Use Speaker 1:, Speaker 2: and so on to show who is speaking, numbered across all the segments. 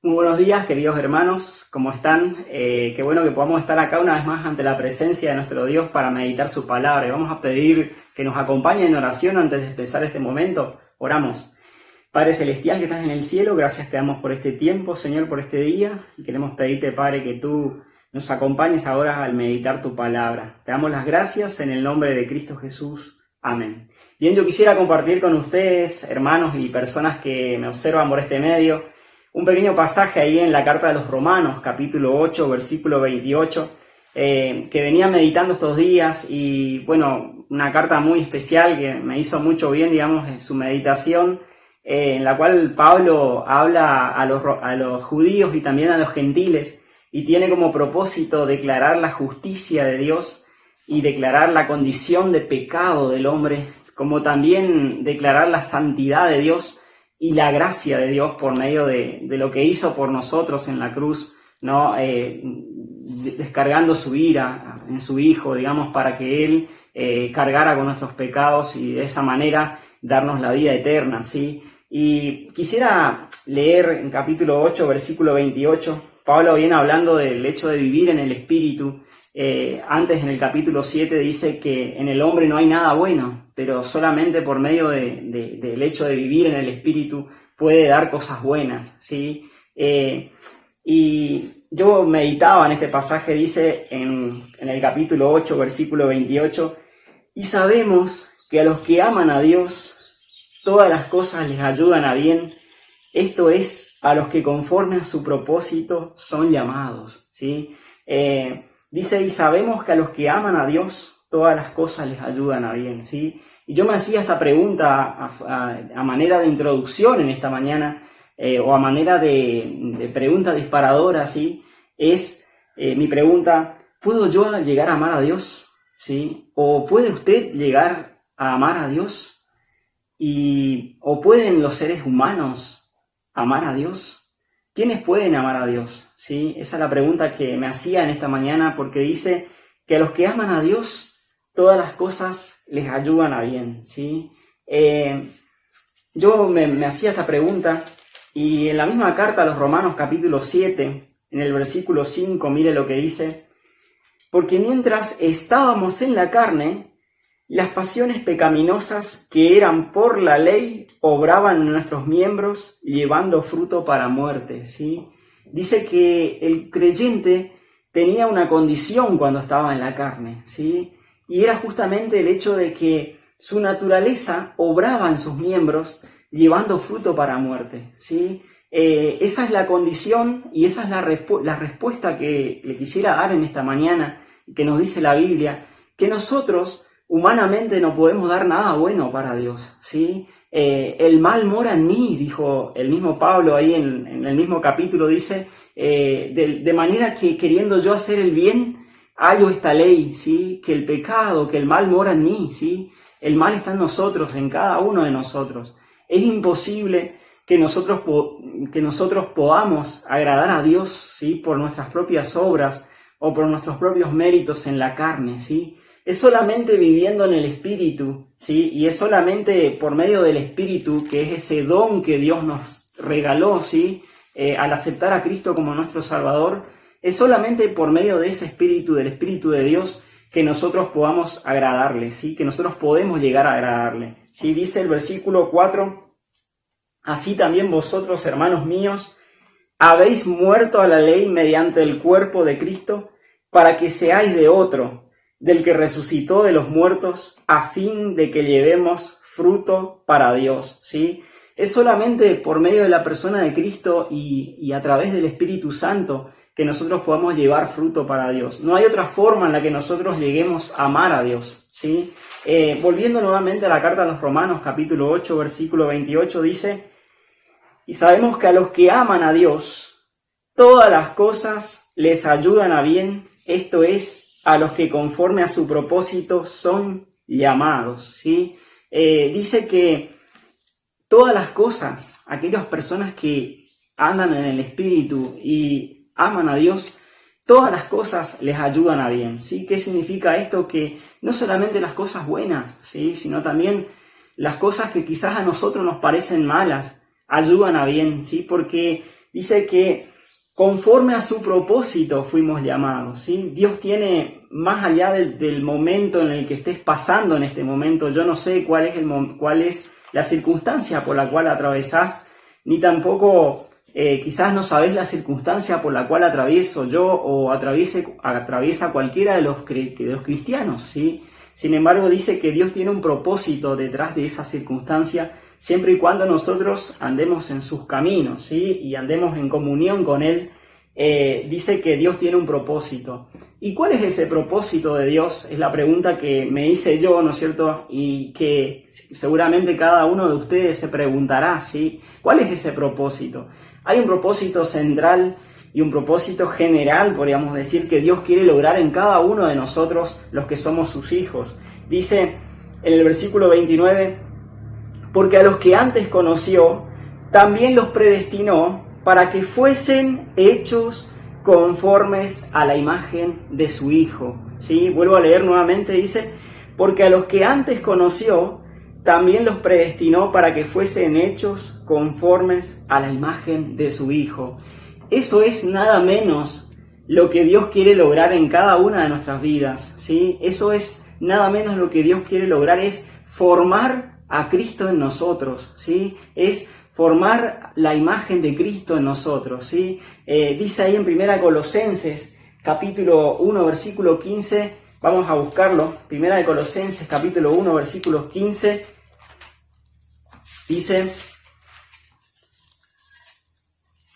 Speaker 1: Muy buenos días, queridos hermanos, ¿cómo están? Qué bueno que podamos estar acá una vez más ante la presencia de nuestro Dios para meditar su palabra. Y vamos a pedir que nos acompañe en oración antes de empezar este momento. Oramos. Padre Celestial que estás en el cielo, gracias te damos por este tiempo, Señor, por este día. Y queremos pedirte, Padre, que tú nos acompañes ahora al meditar tu palabra. Te damos las gracias en el nombre de Cristo Jesús. Amén. Bien, yo quisiera compartir con ustedes, hermanos y personas que me observan por este medio, un pequeño pasaje ahí en la carta de los Romanos, capítulo 8, versículo 28, que venía meditando estos días y, bueno, una carta muy especial que me hizo mucho bien, digamos, en su meditación, en la cual Pablo habla a los judíos y también a los gentiles y tiene como propósito declarar la justicia de Dios y declarar la condición de pecado del hombre, como también declarar la santidad de Dios y la gracia de Dios por medio de lo que hizo por nosotros en la cruz, ¿no? Descargando su ira en su Hijo, digamos, para que Él cargara con nuestros pecados y de esa manera darnos la vida eterna, ¿sí? Y quisiera leer en capítulo 8, versículo 28, Pablo viene hablando del hecho de vivir en el Espíritu. Antes en el capítulo 7 dice que en el hombre no hay nada bueno, pero solamente por medio del hecho de vivir en el Espíritu puede dar cosas buenas, ¿sí? Y yo meditaba en este pasaje, dice en el capítulo 8, versículo 28, y sabemos que a los que aman a Dios, todas las cosas les ayudan a bien, esto es, a los que conforme a su propósito son llamados, ¿sí? Dice, y sabemos que a los que aman a Dios, todas las cosas les ayudan a bien, ¿sí? Y yo me hacía esta pregunta a manera de introducción en esta mañana, o a manera de pregunta disparadora, ¿sí? Mi pregunta, ¿puedo yo llegar a amar a Dios? ¿Sí? ¿O puede usted llegar a amar a Dios? ¿O pueden los seres humanos amar a Dios? ¿Quiénes pueden amar a Dios? ¿Sí? Esa es la pregunta que me hacía en esta mañana, porque dice que a los que aman a Dios, todas las cosas les ayudan a bien, ¿sí? Yo me hacía esta pregunta y en la misma carta a los Romanos capítulo 7, en el versículo 5, mire lo que dice, porque mientras estábamos en la carne, las pasiones pecaminosas que eran por la ley obraban en nuestros miembros llevando fruto para muerte, ¿sí? Dice que el creyente tenía una condición cuando estaba en la carne, ¿sí? Y era justamente el hecho de que su naturaleza obraba en sus miembros llevando fruto para muerte, ¿sí? Esa es la condición y esa es la respuesta que le quisiera dar en esta mañana, que nos dice la Biblia, que nosotros humanamente no podemos dar nada bueno para Dios, ¿sí? El mal mora en mí, dijo el mismo Pablo ahí en el mismo capítulo, dice, de manera que queriendo yo hacer el bien, hallo esta ley, ¿sí? Que el pecado, que el mal mora en mí, ¿sí? El mal está en nosotros, en cada uno de nosotros. Es imposible que nosotros podamos agradar a Dios, ¿sí? Por nuestras propias obras o por nuestros propios méritos en la carne, ¿sí? Es solamente viviendo en el Espíritu, ¿sí? Y es solamente por medio del Espíritu, que es ese don que Dios nos regaló, ¿sí? Al aceptar a Cristo como nuestro Salvador, es solamente por medio de ese Espíritu, del Espíritu de Dios, que nosotros podamos agradarle, ¿sí? Que nosotros podemos llegar a agradarle, ¿sí? Dice el versículo 4, así también vosotros, hermanos míos, habéis muerto a la ley mediante el cuerpo de Cristo, para que seáis de otro, del que resucitó de los muertos, a fin de que llevemos fruto para Dios, ¿sí? Es solamente por medio de la persona de Cristo y a través del Espíritu Santo que nosotros podamos llevar fruto para Dios. No hay otra forma en la que nosotros lleguemos a amar a Dios, ¿sí? Volviendo nuevamente a la carta a los Romanos, capítulo 8, versículo 28, dice, y sabemos que a los que aman a Dios, todas las cosas les ayudan a bien, esto es, a los que conforme a su propósito son llamados, ¿sí? Dice que todas las cosas, aquellas personas que andan en el Espíritu y aman a Dios, todas las cosas les ayudan a bien, ¿sí? ¿Qué significa esto? Que no solamente las cosas buenas, ¿sí? Sino también las cosas que quizás a nosotros nos parecen malas, ayudan a bien, ¿sí? Porque dice que conforme a su propósito fuimos llamados, ¿sí? Dios tiene, más allá del momento en el que estés pasando en este momento, yo no sé cuál es la circunstancia por la cual atravesás, ni tampoco quizás no sabés la circunstancia por la cual atravieso yo o atraviesa cualquiera de los cristianos, ¿sí? Sin embargo, dice que Dios tiene un propósito detrás de esa circunstancia, siempre y cuando nosotros andemos en sus caminos, ¿sí? Y andemos en comunión con Él. Dice que Dios tiene un propósito. ¿Y cuál es ese propósito de Dios? Es la pregunta que me hice yo, ¿no es cierto? Y que seguramente cada uno de ustedes se preguntará, ¿sí? ¿Cuál es ese propósito? Hay un propósito central y un propósito general, podríamos decir, que Dios quiere lograr en cada uno de nosotros, los que somos sus hijos. Dice en el versículo 29, porque a los que antes conoció, también los predestinó para que fuesen hechos conformes a la imagen de su Hijo. ¿Sí? Vuelvo a leer nuevamente, dice, porque a los que antes conoció, también los predestinó para que fuesen hechos conformes a la imagen de su Hijo. Eso es nada menos lo que Dios quiere lograr en cada una de nuestras vidas, ¿sí? Eso es nada menos lo que Dios quiere lograr, es formar a Cristo en nosotros, ¿sí? Es formar la imagen de Cristo en nosotros, ¿sí? Dice ahí en 1 Colosenses, capítulo 1, versículo 15, vamos a buscarlo, 1 Colosenses, capítulo 1, versículo 15, dice,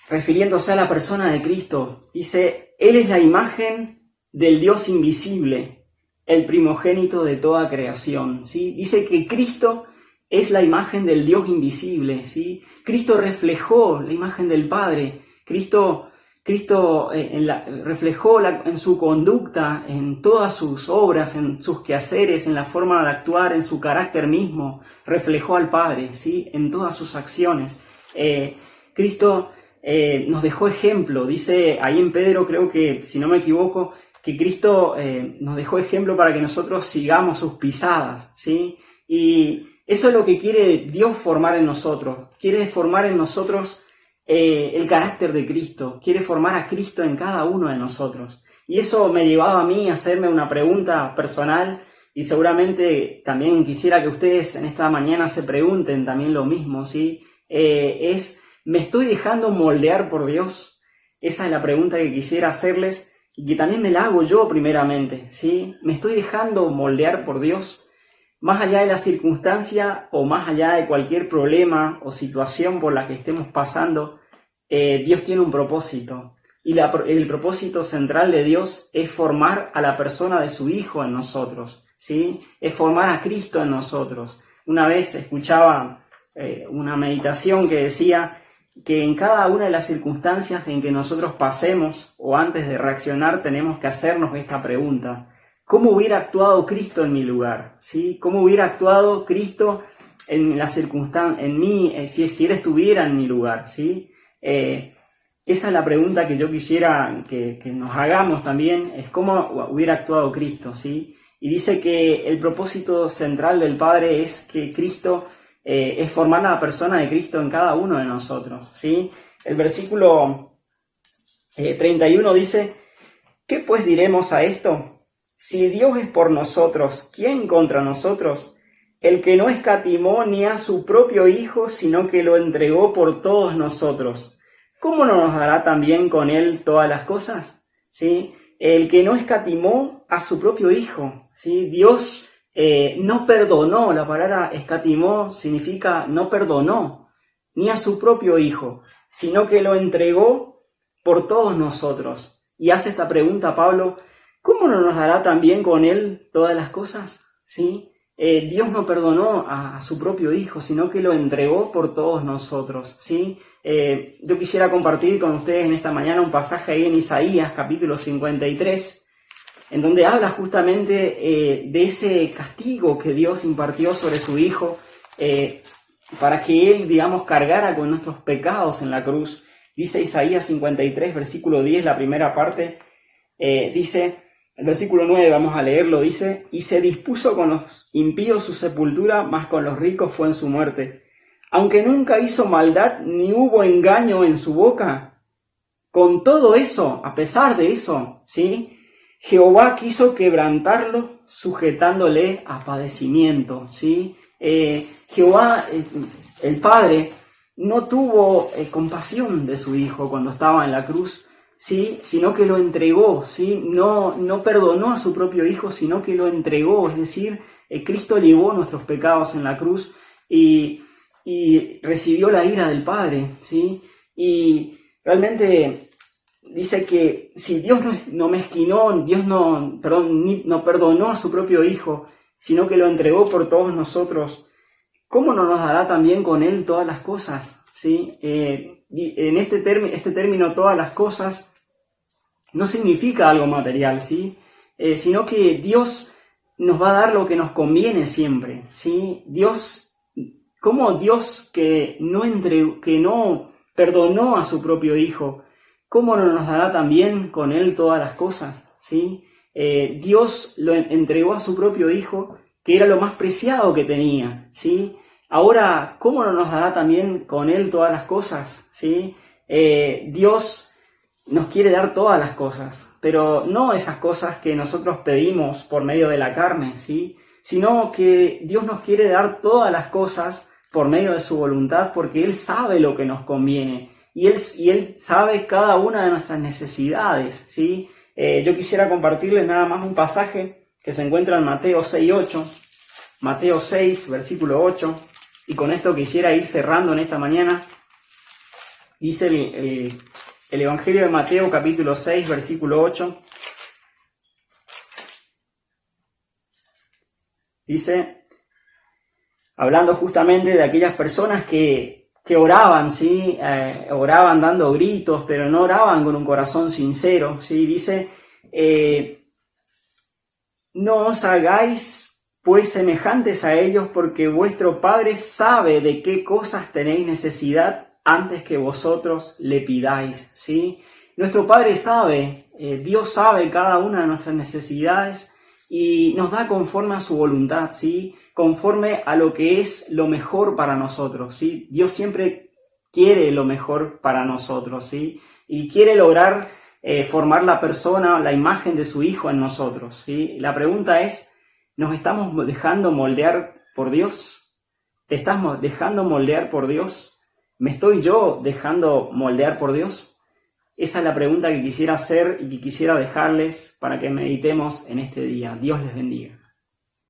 Speaker 1: refiriéndose a la persona de Cristo, dice, Él es la imagen del Dios invisible, el primogénito de toda creación, ¿sí? Dice que Cristo es la imagen del Dios invisible, ¿sí? Cristo reflejó la imagen del Padre, Cristo reflejó en su conducta, en todas sus obras, en sus quehaceres, en la forma de actuar, en su carácter mismo, reflejó al Padre, ¿sí? En todas sus acciones. Cristo nos dejó ejemplo, dice ahí en Pedro, creo que, si no me equivoco, que Cristo nos dejó ejemplo para que nosotros sigamos sus pisadas, ¿sí? Y eso es lo que quiere Dios formar en nosotros. Quiere formar en nosotros el carácter de Cristo. Quiere formar a Cristo en cada uno de nosotros. Y eso me llevaba a mí a hacerme una pregunta personal y seguramente también quisiera que ustedes en esta mañana se pregunten también lo mismo, ¿sí? ¿Me estoy dejando moldear por Dios? Esa es la pregunta que quisiera hacerles y que también me la hago yo primeramente, ¿sí? ¿Me estoy dejando moldear por Dios? Más allá de la circunstancia o más allá de cualquier problema o situación por la que estemos pasando, Dios tiene un propósito. Y el propósito central de Dios es formar a la persona de su Hijo en nosotros, ¿sí? Es formar a Cristo en nosotros. Una vez escuchaba una meditación que decía que en cada una de las circunstancias en que nosotros pasemos o antes de reaccionar tenemos que hacernos esta pregunta. ¿Cómo hubiera actuado Cristo en mi lugar? ¿Sí? ¿Cómo hubiera actuado Cristo en la circunstancia, en mí, si Él estuviera en mi lugar? ¿Sí? Esa es la pregunta que yo quisiera que nos hagamos también, es cómo hubiera actuado Cristo, ¿sí? Y dice que el propósito central del Padre es que Cristo, es formar a la persona de Cristo en cada uno de nosotros, ¿sí? El versículo 31 dice, ¿qué pues diremos a esto? Si Dios es por nosotros, ¿quién contra nosotros? El que no escatimó ni a su propio Hijo, sino que lo entregó por todos nosotros. ¿Cómo no nos dará también con Él todas las cosas? ¿Sí? El que no escatimó a su propio Hijo, ¿sí? Dios no perdonó, la palabra escatimó significa no perdonó, ni a su propio Hijo, sino que lo entregó por todos nosotros. Y hace esta pregunta Pablo, ¿cómo no nos dará también con Él todas las cosas? ¿Sí? Dios no perdonó a su propio Hijo, sino que lo entregó por todos nosotros, ¿sí? Yo quisiera compartir con ustedes en esta mañana un pasaje ahí en Isaías, capítulo 53, en donde habla justamente de ese castigo que Dios impartió sobre su Hijo para que Él, digamos, cargara con nuestros pecados en la cruz. Dice Isaías 53, versículo 10, la primera parte, dice... El versículo 9, vamos a leerlo, dice, y se dispuso con los impíos su sepultura, mas con los ricos fue en su muerte. Aunque nunca hizo maldad, ni hubo engaño en su boca, con todo eso, a pesar de eso, ¿sí? Jehová quiso quebrantarlo sujetándole a padecimiento, ¿sí? Jehová, el Padre, no tuvo compasión de su Hijo cuando estaba en la cruz, ¿sí? Sino que lo entregó, ¿sí? No perdonó a su propio Hijo, sino que lo entregó, es decir, Cristo llevó nuestros pecados en la cruz y recibió la ira del Padre, ¿sí? Y realmente dice que si Dios no mezquinó, Dios no perdonó a su propio Hijo, sino que lo entregó por todos nosotros, ¿cómo no nos dará también con Él todas las cosas? ¿Sí? En este término, todas las cosas, no significa algo material, ¿sí? Sino que Dios nos va a dar lo que nos conviene siempre, ¿sí? Como Dios que no perdonó a su propio Hijo, ¿cómo no nos dará también con Él todas las cosas? ¿Sí? Dios lo entregó a su propio Hijo, que era lo más preciado que tenía, ¿sí? Ahora, ¿cómo no nos dará también con Él todas las cosas? ¿Sí? Dios nos quiere dar todas las cosas, pero no esas cosas que nosotros pedimos por medio de la carne, ¿sí? Sino que Dios nos quiere dar todas las cosas por medio de su voluntad, porque Él sabe lo que nos conviene y Él sabe cada una de nuestras necesidades, ¿sí? Yo quisiera compartirles nada más un pasaje que se encuentra en Mateo 6:8, Mateo 6, versículo 8, y con esto quisiera ir cerrando en esta mañana. Dice el Evangelio de Mateo, capítulo 6, versículo 8. Dice, hablando justamente de aquellas personas que oraban, ¿sí? Oraban dando gritos, pero no oraban con un corazón sincero, ¿sí? Dice, no os hagáis pues semejantes a ellos, porque vuestro Padre sabe de qué cosas tenéis necesidad antes que vosotros le pidáis, ¿sí? Nuestro Padre sabe, Dios sabe cada una de nuestras necesidades y nos da conforme a su voluntad, ¿sí? Conforme a lo que es lo mejor para nosotros, ¿sí? Dios siempre quiere lo mejor para nosotros, ¿sí? Y quiere lograr formar la persona, la imagen de su Hijo en nosotros, ¿sí? La pregunta es, ¿nos estamos dejando moldear por Dios? ¿Te estás dejando moldear por Dios? ¿Me estoy yo dejando moldear por Dios? Esa es la pregunta que quisiera hacer y que quisiera dejarles para que meditemos en este día. Dios les bendiga.